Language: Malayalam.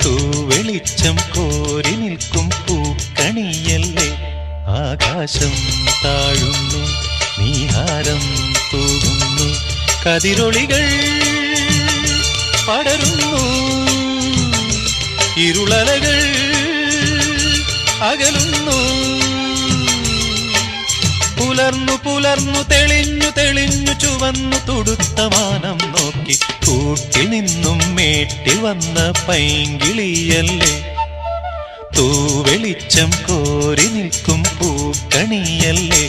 തൂവെളിച്ചം കോരി നിൽക്കും പൂക്കണിയല്ലേ. ആകാശം താഴുന്നു, നീഹാരം തൂകുന്നു, കതിരൊളികൾ പടരുന്നു, ഇരുളലകൾ അകലുന്നു. പുലർന്നു പുലർന്നു തെളിഞ്ഞു തെളിഞ്ഞു ചുവന്നു തുടുത്ത മാനം നോക്കി കൂട്ടിൽ നിന്നും മേട്ടിൽ വന്ന പൈങ്കിളിയല്ലേ. തൂവെളിച്ചം കോരി നിൽക്കും പൂക്കണിയല്ലേ.